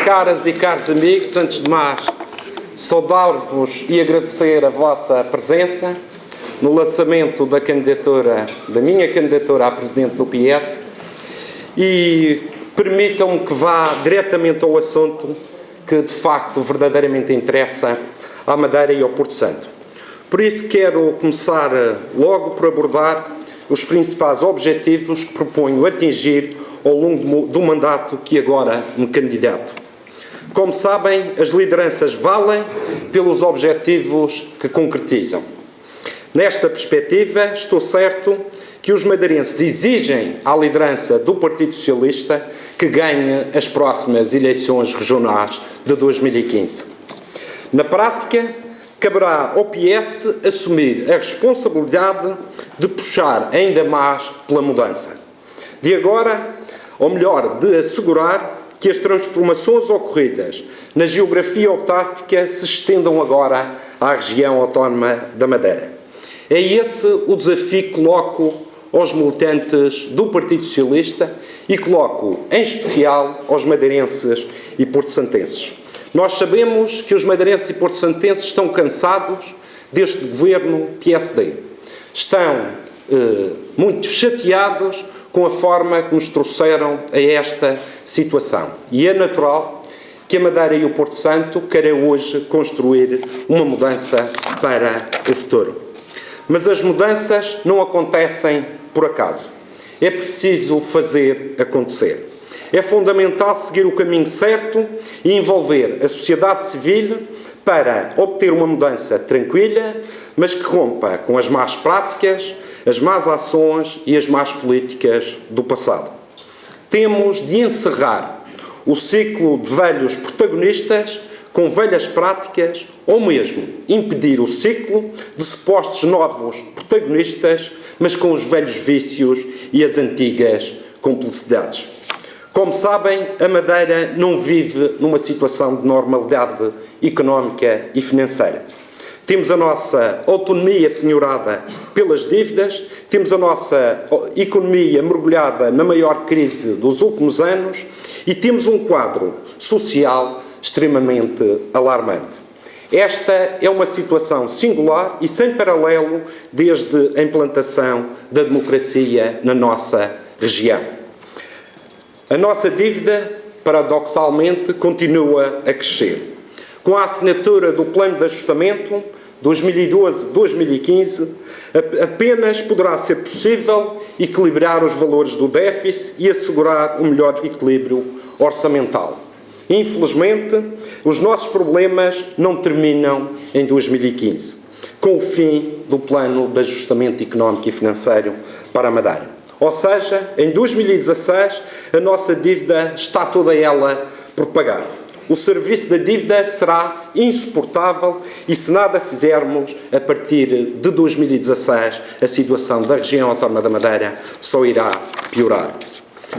Caras e caros amigos, antes de mais, saudar-vos e agradecer a vossa presença no lançamento da minha candidatura a Presidente do PS e permitam-me que vá diretamente ao assunto que, de facto, verdadeiramente interessa à Madeira e ao Porto Santo. Por isso quero começar logo por abordar os principais objetivos que proponho atingir ao longo do mandato que agora me candidato. Como sabem, as lideranças valem pelos objetivos que concretizam. Nesta perspectiva, estou certo que os madeirenses exigem à liderança do Partido Socialista que ganhe as próximas eleições regionais de 2015. Na prática, caberá ao PS assumir a responsabilidade de puxar ainda mais pela mudança. De agora, ou melhor, de assegurar que as transformações ocorridas na geografia autárquica se estendam agora à região autónoma da Madeira. É esse o desafio que coloco aos militantes do Partido Socialista e coloco, em especial, aos madeirenses e porto-santenses. Nós sabemos que os madeirenses e porto-santenses estão cansados deste governo PSD. Estão muito chateados com a forma que nos trouxeram a esta situação. E é natural que a Madeira e o Porto Santo queiram hoje construir uma mudança para o futuro. Mas as mudanças não acontecem por acaso. É preciso fazer acontecer. É fundamental seguir o caminho certo e envolver a sociedade civil para obter uma mudança tranquila, mas que rompa com as más práticas, as más ações e as más políticas do passado. Temos de encerrar o ciclo de velhos protagonistas com velhas práticas ou mesmo impedir o ciclo de supostos novos protagonistas, mas com os velhos vícios e as antigas complicidades. Como sabem, a Madeira não vive numa situação de normalidade económica e financeira. Temos a nossa autonomia penhorada pelas dívidas, temos a nossa economia mergulhada na maior crise dos últimos anos e temos um quadro social extremamente alarmante. Esta é uma situação singular e sem paralelo desde a implantação da democracia na nossa região. A nossa dívida, paradoxalmente, continua a crescer. Com a assinatura do Plano de Ajustamento 2012-2015, apenas poderá ser possível equilibrar os valores do déficit e assegurar um melhor equilíbrio orçamental. Infelizmente, os nossos problemas não terminam em 2015, com o fim do Plano de Ajustamento Económico e Financeiro para a Madeira. Ou seja, em 2016, a nossa dívida está toda ela por pagar. O serviço da dívida será insuportável e, se nada fizermos, a partir de 2016, a situação da região autónoma da Madeira só irá piorar.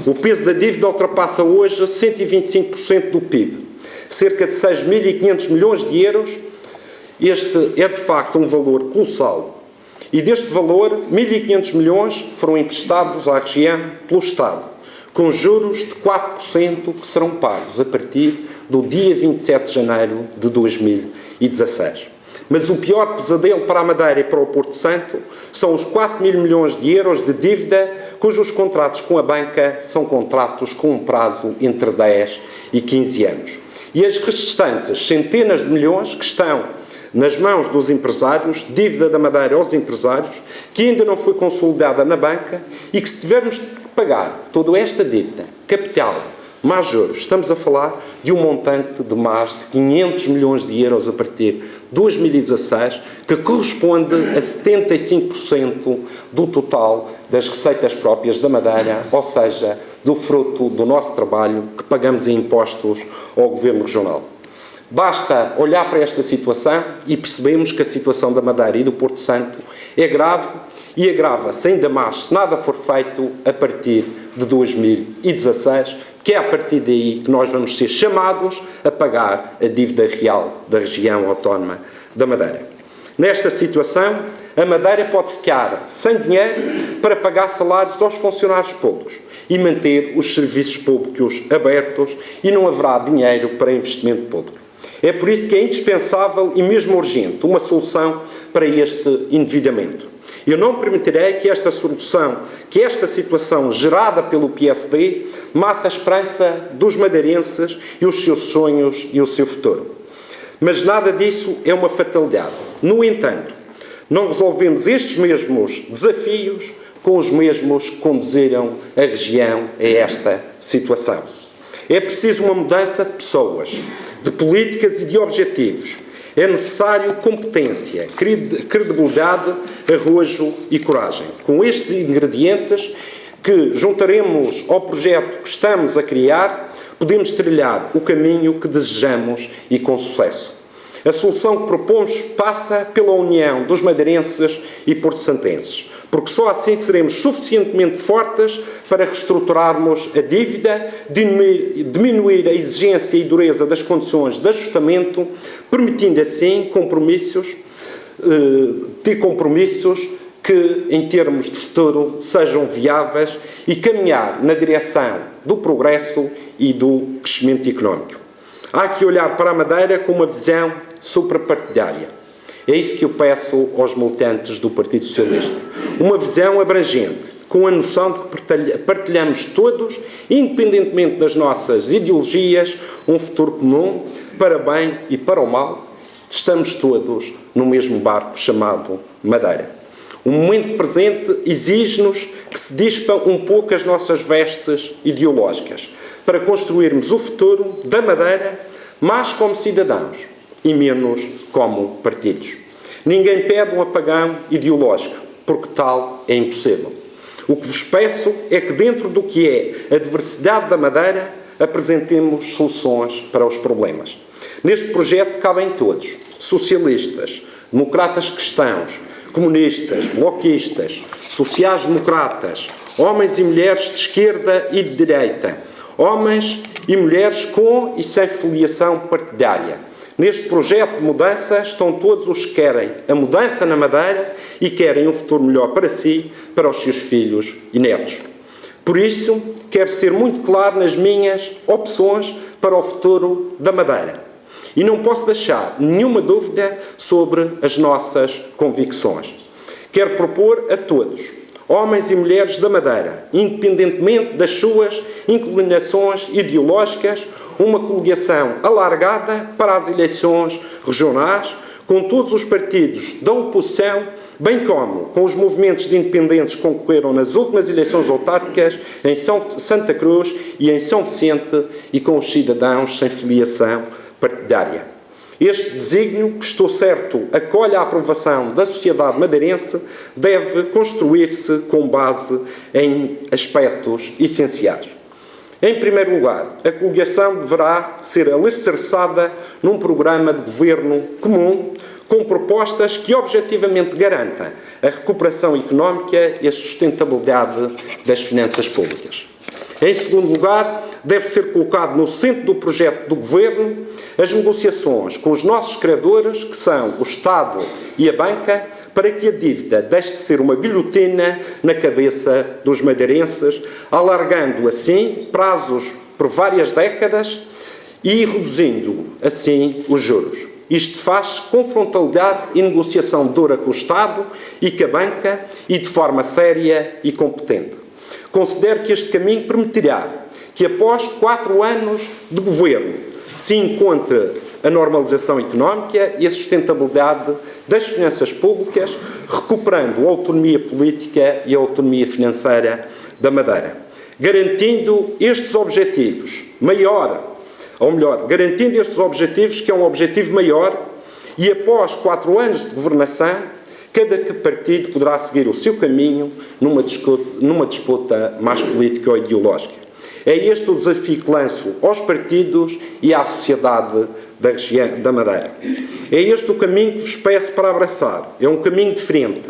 O peso da dívida ultrapassa hoje 125% do PIB, cerca de 6.500 milhões de euros. Este é, de facto, um valor colossal. E deste valor, 1.500 milhões foram emprestados à região pelo Estado, com juros de 4% que serão pagos a partir do dia 27 de janeiro de 2016. Mas o pior pesadelo para a Madeira e para o Porto Santo são os 4.000 milhões de euros de dívida, cujos contratos com a banca são contratos com um prazo entre 10 e 15 anos. E as restantes centenas de milhões que estão nas mãos dos empresários, dívida da Madeira aos empresários, que ainda não foi consolidada na banca e que, se tivermos de pagar toda esta dívida, capital, mais juros, estamos a falar de um montante de mais de 500 milhões de euros a partir de 2016, que corresponde a 75% do total das receitas próprias da Madeira, ou seja, do fruto do nosso trabalho que pagamos em impostos ao Governo Regional. Basta olhar para esta situação e percebemos que a situação da Madeira e do Porto Santo é grave e agrava-se ainda mais se nada for feito a partir de 2016, que é a partir daí que nós vamos ser chamados a pagar a dívida real da região autónoma da Madeira. Nesta situação, a Madeira pode ficar sem dinheiro para pagar salários aos funcionários públicos e manter os serviços públicos abertos e não haverá dinheiro para investimento público. É por isso que é indispensável e mesmo urgente uma solução para este endividamento. Eu não permitirei que esta situação gerada pelo PSD mate a esperança dos madeirenses e os seus sonhos e o seu futuro. Mas nada disso é uma fatalidade. No entanto, não resolvemos estes mesmos desafios com os mesmos que conduziram a região a esta situação. É preciso uma mudança de pessoas, de políticas e de objetivos. É necessário competência, credibilidade, arrojo e coragem. Com estes ingredientes que juntaremos ao projeto que estamos a criar, podemos trilhar o caminho que desejamos e com sucesso. A solução que propomos passa pela união dos madeirenses e porto-santenses, porque só assim seremos suficientemente fortes para reestruturarmos a dívida, diminuir a exigência e dureza das condições de ajustamento, permitindo assim ter compromissos que, em termos de futuro, sejam viáveis e caminhar na direção do progresso e do crescimento económico. Há que olhar para a Madeira com uma visão suprapartidária. É isso que eu peço aos militantes do Partido Socialista. Uma visão abrangente, com a noção de que partilhamos todos, independentemente das nossas ideologias, um futuro comum, para bem e para o mal. Estamos todos no mesmo barco chamado Madeira. O momento presente exige-nos que se dispam um pouco as nossas vestes ideológicas para construirmos o futuro da Madeira, mais como cidadãos e menos como partidos. Ninguém pede um apagão ideológico, porque tal é impossível. O que vos peço é que, dentro do que é a diversidade da Madeira, apresentemos soluções para os problemas. Neste projeto cabem todos: socialistas, democratas cristãos, comunistas, bloquistas, sociais-democratas, homens e mulheres de esquerda e de direita, homens e mulheres com e sem filiação partidária. Neste projeto de mudança estão todos os que querem a mudança na Madeira e querem um futuro melhor para si, para os seus filhos e netos. Por isso, quero ser muito claro nas minhas opções para o futuro da Madeira. E não posso deixar nenhuma dúvida sobre as nossas convicções. Quero propor a todos, homens e mulheres da Madeira, independentemente das suas inclinações ideológicas, uma coligação alargada para as eleições regionais, com todos os partidos da oposição, bem como com os movimentos de independentes que concorreram nas últimas eleições autárquicas em Santa Cruz e em São Vicente, e com os cidadãos sem filiação partidária. Este desígnio, que estou certo acolhe a aprovação da sociedade madeirense, deve construir-se com base em aspectos essenciais. Em primeiro lugar, a coligação deverá ser alicerçada num programa de governo comum, com propostas que objetivamente garantam a recuperação económica e a sustentabilidade das finanças públicas. Em segundo lugar, deve ser colocado no centro do projeto do Governo as negociações com os nossos credores, que são o Estado e a banca, para que a dívida deixe de ser uma guilhotina na cabeça dos madeirenses, alargando assim prazos por várias décadas e reduzindo assim os juros. Isto faz com frontalidade e negociação dura com o Estado e com a banca e de forma séria e competente. Considero que este caminho permitirá que, após 4 anos de governo, se encontre a normalização económica e a sustentabilidade das finanças públicas, recuperando a autonomia política e a autonomia financeira da Madeira. Garantindo estes objetivos garantindo estes objetivos, que é um objetivo maior, e após 4 anos de governação, cada partido poderá seguir o seu caminho numa disputa mais política ou ideológica. É este o desafio que lanço aos partidos e à sociedade da região da Madeira. É este o caminho que vos peço para abraçar. É um caminho diferente,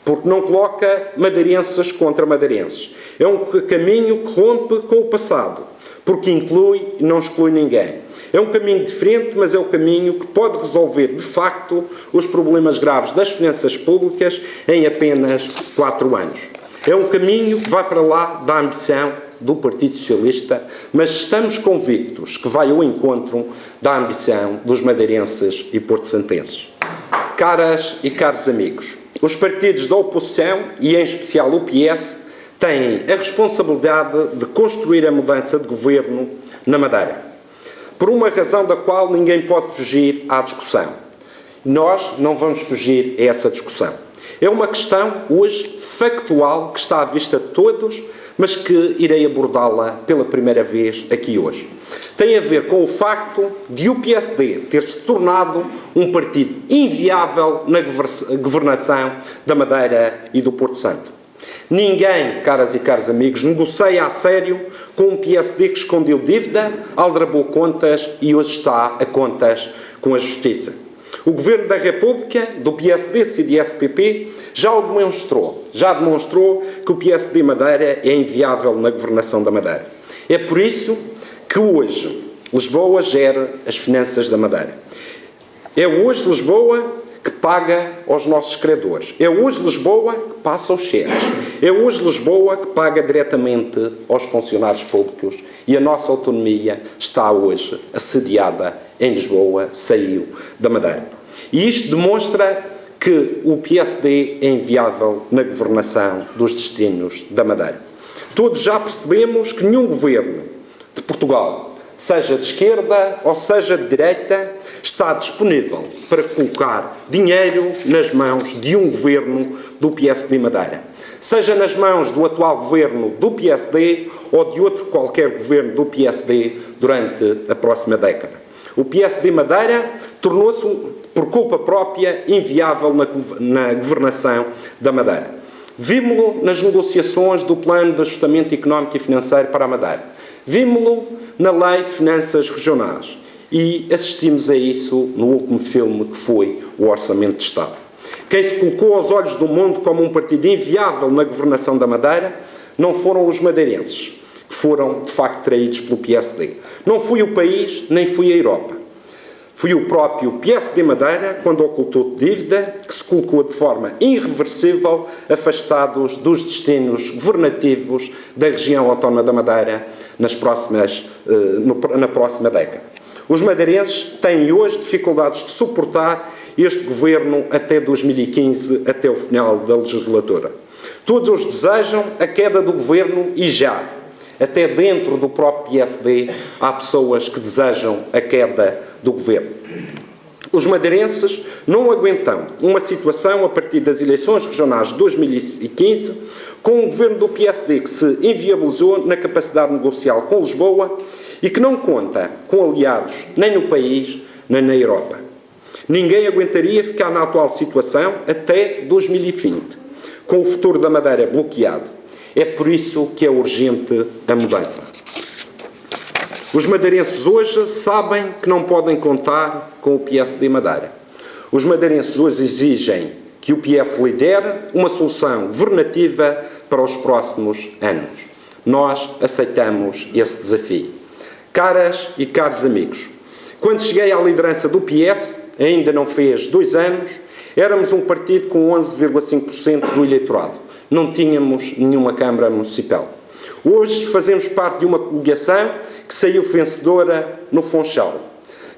porque não coloca madeirenses contra madeirenses. É um caminho que rompe com o passado, porque inclui e não exclui ninguém. É um caminho diferente, mas é o caminho que pode resolver, de facto, os problemas graves das finanças públicas em apenas 4 anos. É um caminho que vai para lá da ambição do Partido Socialista, mas estamos convictos que vai ao encontro da ambição dos madeirenses e porto-santenses. Caras e caros amigos, os partidos da oposição, e em especial o PS, têm a responsabilidade de construir a mudança de governo na Madeira, por uma razão da qual ninguém pode fugir à discussão. Nós não vamos fugir a essa discussão. É uma questão, hoje, factual, que está à vista de todos, mas que irei abordá-la pela primeira vez aqui hoje. Tem a ver com o facto de o PSD ter se tornado um partido inviável na governação da Madeira e do Porto Santo. Ninguém, caras e caros amigos, negocia a sério com um PSD que escondeu dívida, aldrabou contas e hoje está a contas com a Justiça. O Governo da República, do PSD, CDS-PP, já demonstrou que o PSD Madeira é inviável na governação da Madeira. É por isso que hoje Lisboa gera as finanças da Madeira. É hoje Lisboa que paga aos nossos credores. É hoje Lisboa que passa os cheques. É hoje Lisboa que paga diretamente aos funcionários públicos e a nossa autonomia está hoje assediada em Lisboa, saiu da Madeira. E isto demonstra que o PSD é inviável na governação dos destinos da Madeira. Todos já percebemos que nenhum governo de Portugal, seja de esquerda ou seja de direita, está disponível para colocar dinheiro nas mãos de um governo do PSD Madeira. Seja nas mãos do atual governo do PSD ou de outro qualquer governo do PSD durante a próxima década. O PSD Madeira tornou-se, por culpa própria, inviável na governação da Madeira. Vimos-lo nas negociações do Plano de Ajustamento Económico e Financeiro para a Madeira. Vimos-lo na Lei de Finanças Regionais e assistimos a isso no último filme que foi o Orçamento de Estado. Quem se colocou aos olhos do mundo como um partido inviável na governação da Madeira não foram os madeirenses, que foram de facto traídos pelo PSD. Não foi o país, nem foi a Europa. Foi o próprio PSD Madeira, quando ocultou dívida, que se colocou de forma irreversível afastados dos destinos governativos da região autónoma da Madeira na próxima década. Os madeirenses têm hoje dificuldades de suportar este governo até 2015, até o final da legislatura. Todos os desejam a queda do governo e já. Até dentro do próprio PSD há pessoas que desejam a queda do governo. Os madeirenses não aguentam uma situação a partir das eleições regionais de 2015 com um governo do PSD que se inviabilizou na capacidade negocial com Lisboa e que não conta com aliados nem no país nem na Europa. Ninguém aguentaria ficar na atual situação até 2020, com o futuro da Madeira bloqueado. É por isso que é urgente a mudança. Os madeirenses hoje sabem que não podem contar com o PSD Madeira. Os madeirenses hoje exigem que o PS lidere uma solução governativa para os próximos anos. Nós aceitamos esse desafio. Caras e caros amigos, quando cheguei à liderança do PS, ainda não fez 2 anos, éramos um partido com 11,5% do eleitorado. Não tínhamos nenhuma Câmara Municipal. Hoje fazemos parte de uma coligação que saiu vencedora no Funchal.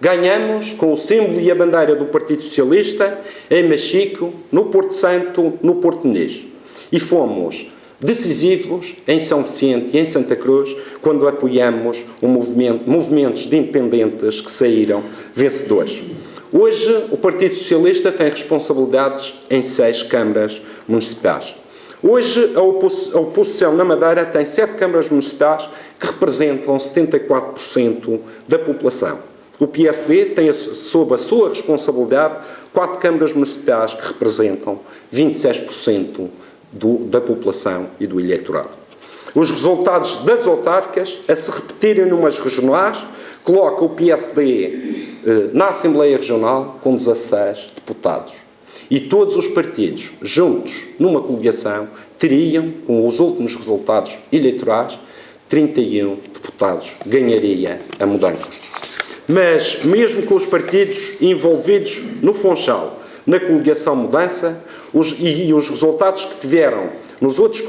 Ganhamos com o símbolo e a bandeira do Partido Socialista em Machico, no Porto Santo, no Porto Menezes. E fomos decisivos em São Vicente e em Santa Cruz quando apoiamos movimentos de independentes que saíram vencedores. Hoje o Partido Socialista tem responsabilidades em 6 câmaras municipais. Hoje a oposição na Madeira tem 7 câmaras municipais que representam 74% da população. O PSD tem sob a sua responsabilidade 4 câmaras municipais que representam 26% da população e do eleitorado. Os resultados das autárquicas, a se repetirem numas regionais, colocam o PSD na Assembleia Regional com 16 deputados. E todos os partidos, juntos, numa coligação, teriam, com os últimos resultados eleitorais, 31 deputados. Ganharia a mudança. Mas, mesmo com os partidos envolvidos no Funchal, na coligação Mudança, os resultados que tiveram nos outros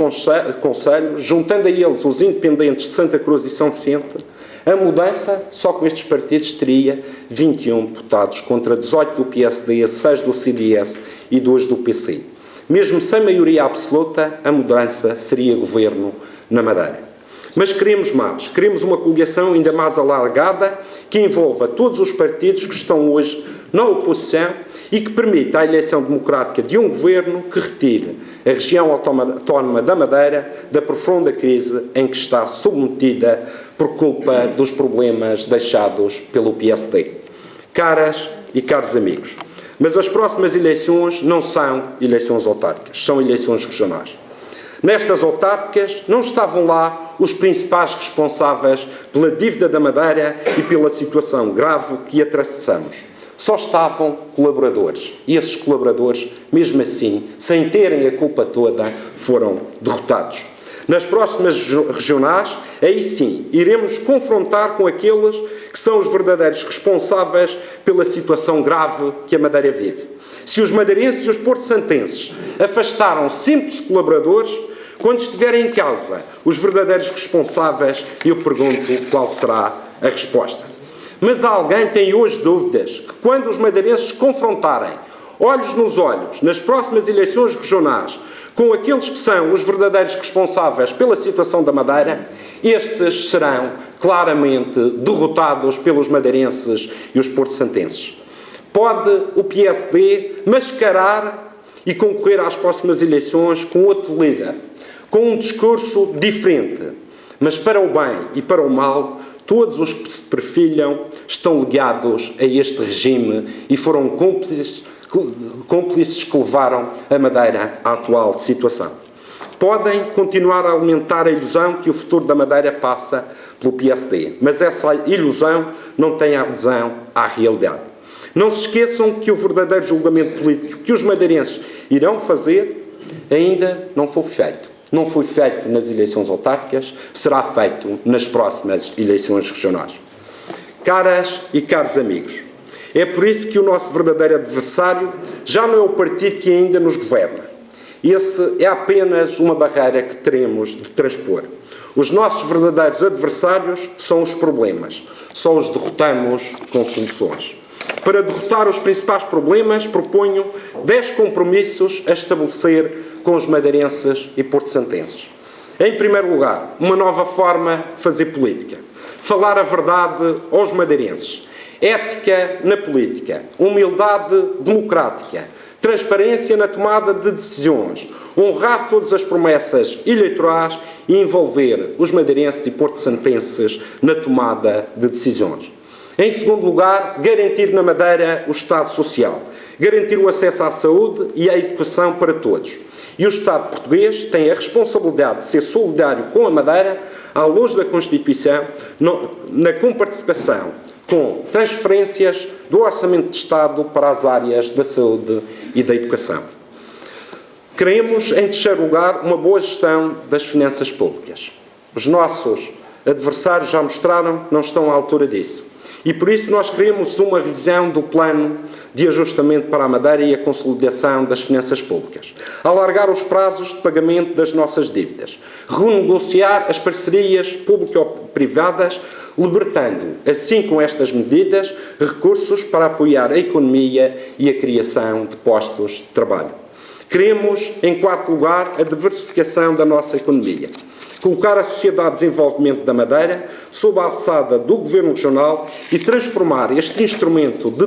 concelhos, juntando a eles os independentes de Santa Cruz e São Vicente, a mudança, só com estes partidos, teria 21 deputados contra 18 do PSD, 6 do CDS e 2 do PC. Mesmo sem maioria absoluta, a mudança seria governo na Madeira. Mas queremos mais. Queremos uma coligação ainda mais alargada que envolva todos os partidos que estão hoje na oposição e que permita a eleição democrática de um governo que retire a região autónoma da Madeira da profunda crise em que está submetida por culpa dos problemas deixados pelo PSD. Caras e caros amigos, mas as próximas eleições não são eleições autárquicas, são eleições regionais. Nestas autárquicas não estavam lá os principais responsáveis pela dívida da Madeira e pela situação grave que atravessamos. Só estavam colaboradores. E esses colaboradores, mesmo assim, sem terem a culpa toda, foram derrotados. Nas próximas regionais, aí sim, iremos confrontar com aqueles que são os verdadeiros responsáveis pela situação grave que a Madeira vive. Se os madeirenses e os porto-santenses afastaram simples colaboradores, quando estiverem em causa os verdadeiros responsáveis, eu pergunto qual será a resposta. Mas alguém tem hoje dúvidas que quando os madeirenses se confrontarem, olhos nos olhos, nas próximas eleições regionais, com aqueles que são os verdadeiros responsáveis pela situação da Madeira, estes serão claramente derrotados pelos madeirenses e os porto-santenses. Pode o PSD mascarar e concorrer às próximas eleições com outro líder, com um discurso diferente, mas para o bem e para o mal, todos os que se perfilham estão ligados a este regime e foram cúmplices que levaram a Madeira à atual situação. Podem continuar a alimentar a ilusão que o futuro da Madeira passa pelo PSD, mas essa ilusão não tem adesão à realidade. Não se esqueçam que o verdadeiro julgamento político que os madeirenses irão fazer ainda não foi feito. Não foi feito nas eleições autárquicas, será feito nas próximas eleições regionais. Caras e caros amigos, é por isso que o nosso verdadeiro adversário já não é o partido que ainda nos governa. Esse é apenas uma barreira que teremos de transpor. Os nossos verdadeiros adversários são os problemas. Só os derrotamos com soluções. Para derrotar os principais problemas, proponho 10 compromissos a estabelecer com os madeirenses e porto-santenses. Em primeiro lugar, uma nova forma de fazer política. Falar a verdade aos madeirenses. Ética na política. Humildade democrática. Transparência na tomada de decisões. Honrar todas as promessas eleitorais e envolver os madeirenses e porto-santenses na tomada de decisões. Em segundo lugar, garantir na Madeira o Estado Social. Garantir o acesso à saúde e à educação para todos. E o Estado português tem a responsabilidade de ser solidário com a Madeira, à luz da Constituição, na comparticipação com transferências do Orçamento de Estado para as áreas da saúde e da educação. Queremos, em terceiro lugar, uma boa gestão das finanças públicas. Os nossos adversários já mostraram que não estão à altura disso. E por isso nós queremos uma revisão do plano de ajustamento para a Madeira e a consolidação das finanças públicas. Alargar os prazos de pagamento das nossas dívidas. Renegociar as parcerias público-privadas, libertando, assim com estas medidas, recursos para apoiar a economia e a criação de postos de trabalho. Queremos, em quarto lugar, a diversificação da nossa economia. Colocar a Sociedade de Desenvolvimento da Madeira sob a alçada do Governo Regional e transformar este instrumento de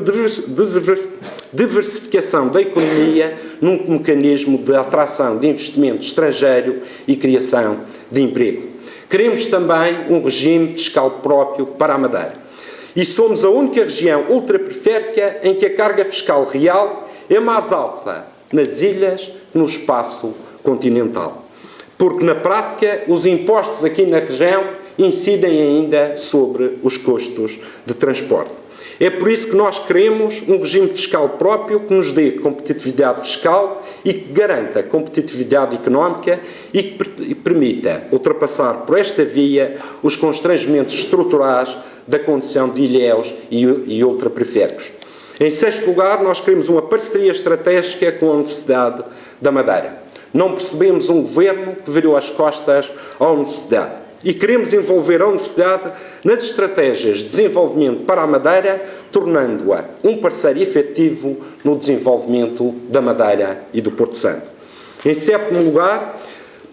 diversificação da economia num mecanismo de atração de investimento estrangeiro e criação de emprego. Queremos também um regime fiscal próprio para a Madeira. E somos a única região ultraperiférica em que a carga fiscal real é mais alta nas ilhas que no espaço continental. Porque, na prática, os impostos aqui na região incidem ainda sobre os custos de transporte. É por isso que nós queremos um regime fiscal próprio que nos dê competitividade fiscal e que garanta competitividade económica e que permita ultrapassar por esta via os constrangimentos estruturais da condição de ilhéus e ultraperiféricos. Em sexto lugar, nós queremos uma parceria estratégica com a Universidade da Madeira. Não percebemos um governo que virou as costas à universidade. E queremos envolver a universidade nas estratégias de desenvolvimento para a Madeira, tornando-a um parceiro efetivo no desenvolvimento da Madeira e do Porto Santo. Em sétimo lugar,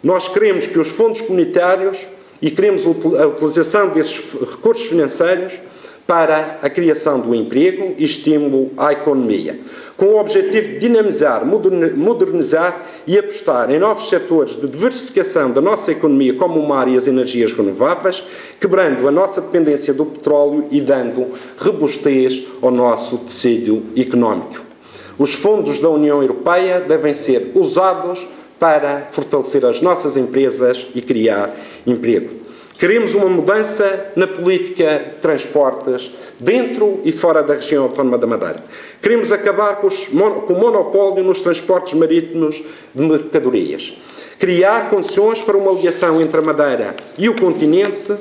nós queremos que os fundos comunitários e queremos a utilização desses recursos financeiros para a criação do emprego e estímulo à economia, com o objetivo de dinamizar, modernizar e apostar em novos setores de diversificação da nossa economia, como o mar e as energias renováveis, quebrando a nossa dependência do petróleo e dando robustez ao nosso tecido económico. Os fundos da União Europeia devem ser usados para fortalecer as nossas empresas e criar emprego. Queremos uma mudança na política de transportes dentro e fora da região autónoma da Madeira. Queremos acabar com o monopólio nos transportes marítimos de mercadorias. Criar condições para uma ligação entre a Madeira e o continente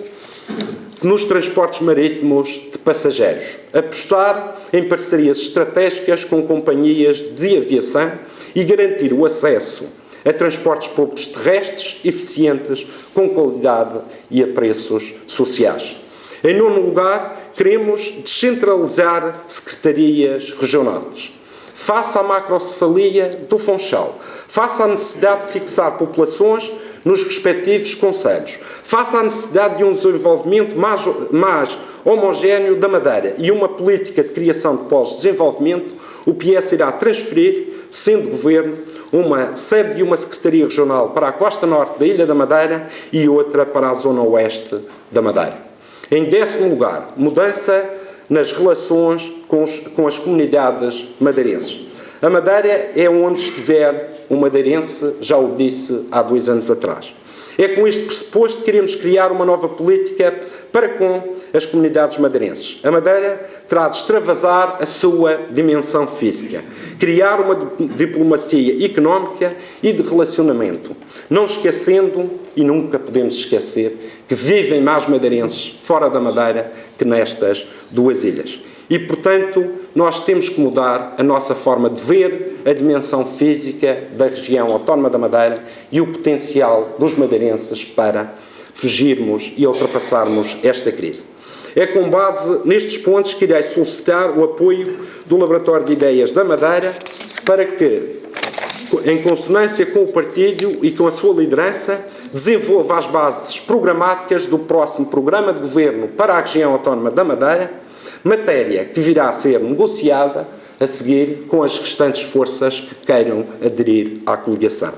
nos transportes marítimos de passageiros. Apostar em parcerias estratégicas com companhias de aviação e garantir o acesso a transportes públicos terrestres eficientes, com qualidade e a preços sociais. Em nono lugar, queremos descentralizar secretarias regionais. Face à macrocefalia do Funchal, face à necessidade de fixar populações nos respectivos concelhos, face à necessidade de um desenvolvimento mais homogéneo da Madeira e uma política de criação de pós-desenvolvimento, o PS irá transferir, sendo governo, uma sede de uma secretaria regional para a costa norte da Ilha da Madeira e outra para a zona oeste da Madeira. Em décimo lugar, mudança nas relações com as comunidades madeirenses. A Madeira é onde estiver o madeirense, já o disse há 2 anos atrás. É com este pressuposto que queremos criar uma nova política para com as comunidades madeirenses. A Madeira terá de extravasar a sua dimensão física, criar uma diplomacia económica e de relacionamento, não esquecendo, e nunca podemos esquecer, que vivem mais madeirenses fora da Madeira que nestas 2 ilhas. E, portanto, nós temos que mudar a nossa forma de ver a dimensão física da região autónoma da Madeira e o potencial dos madeirenses para fugirmos e ultrapassarmos esta crise. É com base nestes pontos que irei solicitar o apoio do Laboratório de Ideias da Madeira para que, em consonância com o partido e com a sua liderança, desenvolva as bases programáticas do próximo programa de governo para a região autónoma da Madeira, matéria que virá a ser negociada a seguir com as restantes forças que queiram aderir à coligação.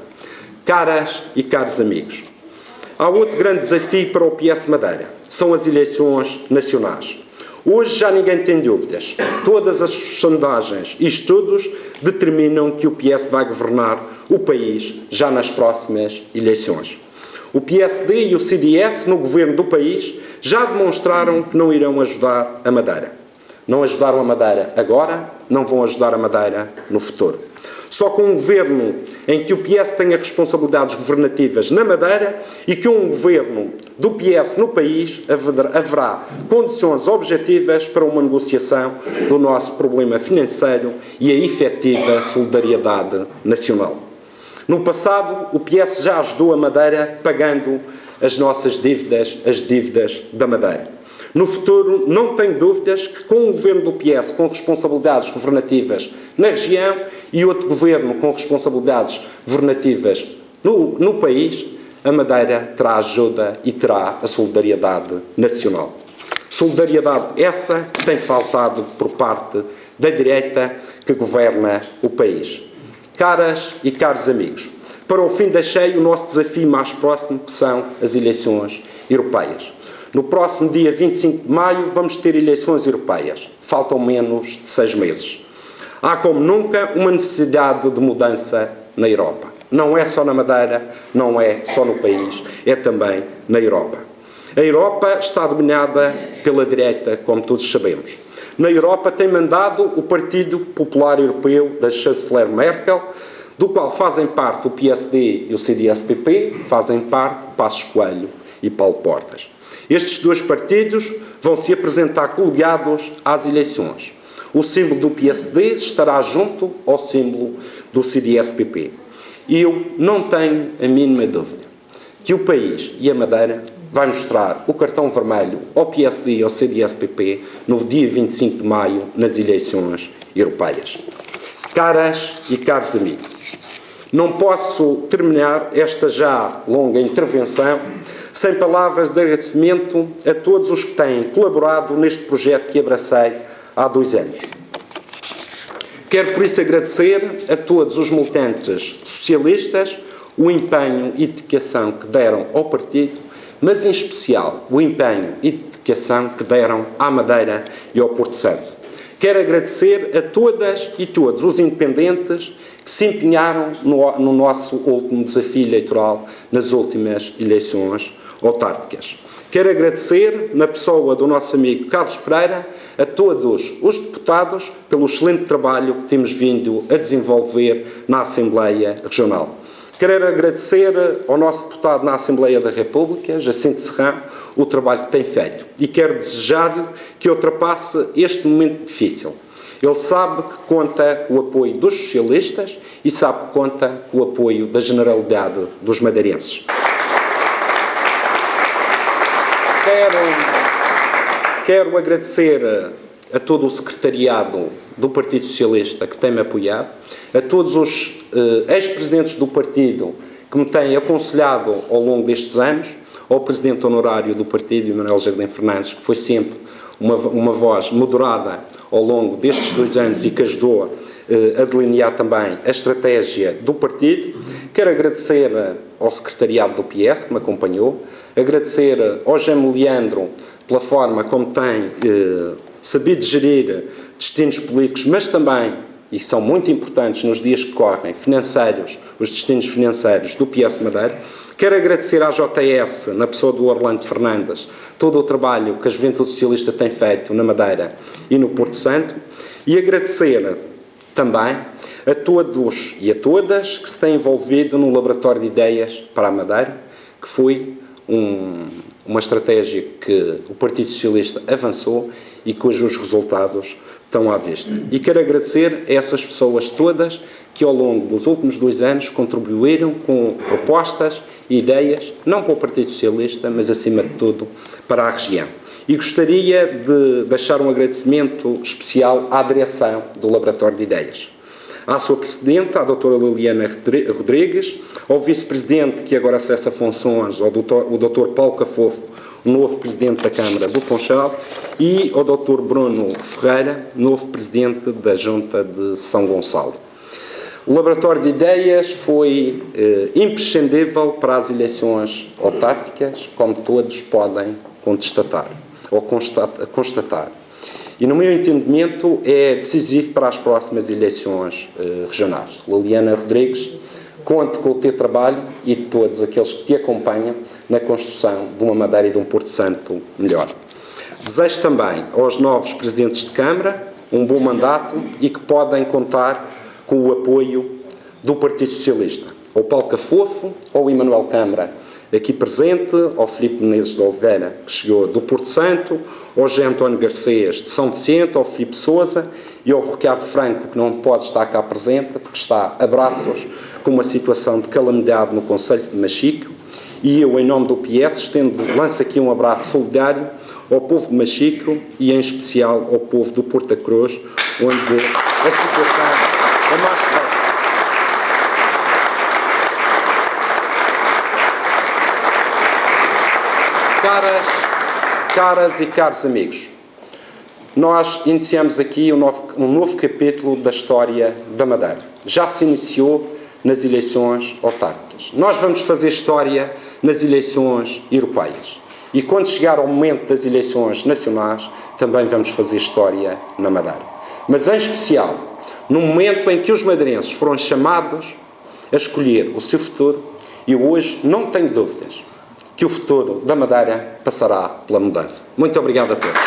Caras e caros amigos, há outro grande desafio para o PS Madeira, são as eleições nacionais. Hoje já ninguém tem dúvidas. Todas as sondagens e estudos determinam que o PS vai governar o país já nas próximas eleições. O PSD e o CDS no governo do país já demonstraram que não irão ajudar a Madeira. Não ajudaram a Madeira agora, não vão ajudar a Madeira no futuro. Só com um governo em que o PS tenha responsabilidades governativas na Madeira e que um governo do PS no país haverá condições objetivas para uma negociação do nosso problema financeiro e a efetiva solidariedade nacional. No passado, o PS já ajudou a Madeira pagando as nossas dívidas, as dívidas da Madeira. No futuro, não tenho dúvidas que com um governo do PS com responsabilidades governativas na região e outro governo com responsabilidades governativas no país, a Madeira terá ajuda e terá a solidariedade nacional. Solidariedade essa que tem faltado por parte da direita que governa o país. Caras e caros amigos, para o fim deixei o nosso desafio mais próximo, que são as eleições europeias. No próximo dia 25 de maio vamos ter eleições europeias. Faltam menos de 6 meses. Há como nunca uma necessidade de mudança na Europa. Não é só na Madeira, não é só no país, é também na Europa. A Europa está dominada pela direita, como todos sabemos. Na Europa tem mandado o Partido Popular Europeu da chanceler Merkel, do qual fazem parte o PSD e o CDS-PP, fazem parte Passos Coelho e Paulo Portas. Estes 2 partidos vão se apresentar coligados às eleições. O símbolo do PSD estará junto ao símbolo do CDS-PP. eu não tenho a mínima dúvida que o país e a Madeira vai mostrar o cartão vermelho ao PSD e ao CDS-PP no dia 25 de maio, nas eleições europeias. Caras e caros amigos, não posso terminar esta já longa intervenção sem palavras de agradecimento a todos os que têm colaborado neste projeto que abracei há 2 anos. Quero, por isso, agradecer a todos os militantes socialistas o empenho e dedicação que deram ao partido, mas, em especial, o empenho e dedicação que deram à Madeira e ao Porto Santo. Quero agradecer a todas e todos os independentes que se empenharam no nosso último desafio eleitoral nas últimas eleições autárquicas. Quero agradecer, na pessoa do nosso amigo Carlos Pereira, a todos os deputados pelo excelente trabalho que temos vindo a desenvolver na Assembleia Regional. Quero agradecer ao nosso deputado na Assembleia da República, Jacinto Serrão, o trabalho que tem feito. E quero desejar-lhe que ultrapasse este momento difícil. Ele sabe que conta com o apoio dos socialistas e sabe que conta com o apoio da generalidade dos madeirenses. Quero agradecer a todo o secretariado do Partido Socialista que tem-me apoiado, a todos os ex-presidentes do partido que me têm aconselhado ao longo destes anos, ao presidente honorário do partido, Manuel Jardim Fernandes, que foi sempre uma voz moderada ao longo destes 2 anos e que ajudou a delinear também a estratégia do partido. Quero agradecer ao secretariado do PS, que me acompanhou, agradecer ao Jaime Leandro pela forma como tem sabido gerir destinos políticos, mas também, e são muito importantes nos dias que correm, financeiros, os destinos financeiros do PS Madeira. Quero agradecer à JS, na pessoa do Orlando Fernandes, todo o trabalho que a Juventude Socialista tem feito na Madeira e no Porto Santo, e agradecer também a todos e a todas que se têm envolvido no Laboratório de Ideias para a Madeira, que foi uma estratégia que o Partido Socialista avançou e cujos resultados estão à vista. E quero agradecer a essas pessoas todas que ao longo dos últimos 2 anos contribuíram com propostas e ideias, não para o Partido Socialista, mas acima de tudo para a região. E gostaria de deixar um agradecimento especial à direção do Laboratório de Ideias. À sua Presidente, à doutora Liliana Rodrigues, ao Vice-Presidente, que agora acessa funções, o doutor Paulo Cafofo, o novo Presidente da Câmara do Funchal, e ao doutor Bruno Ferreira, novo Presidente da Junta de São Gonçalo. O Laboratório de Ideias foi imprescindível para as eleições autárquicas, como todos podem constatar. E, no meu entendimento, é decisivo para as próximas eleições regionais. Liliana Rodrigues, conte com o teu trabalho e de todos aqueles que te acompanham na construção de uma Madeira e de um Porto Santo melhor. Desejo também aos novos presidentes de Câmara um bom mandato e que podem contar com o apoio do Partido Socialista. Ao Paulo Cafofo, ao Emanuel Câmara, aqui presente, ao Filipe Menezes de Oliveira, que chegou do Porto Santo, ao José António Garcês de São Vicente, ao Filipe Sousa e ao Ricardo Franco, que não pode estar cá presente, porque está a braços com uma situação de calamidade no concelho de Machico, e eu, em nome do PS, lanço aqui um abraço solidário ao povo de Machico e, em especial, ao povo do Porto da Cruz, onde a situação é mais grave. Caras e caros amigos, nós iniciamos aqui um novo capítulo da história da Madeira. Já se iniciou nas eleições autárquicas. Nós vamos fazer história nas eleições europeias. E quando chegar ao momento das eleições nacionais, também vamos fazer história na Madeira. Mas, em especial, no momento em que os madeirenses foram chamados a escolher o seu futuro, e hoje não tenho dúvidas que o futuro da Madeira passará pela mudança. Muito obrigado a todos.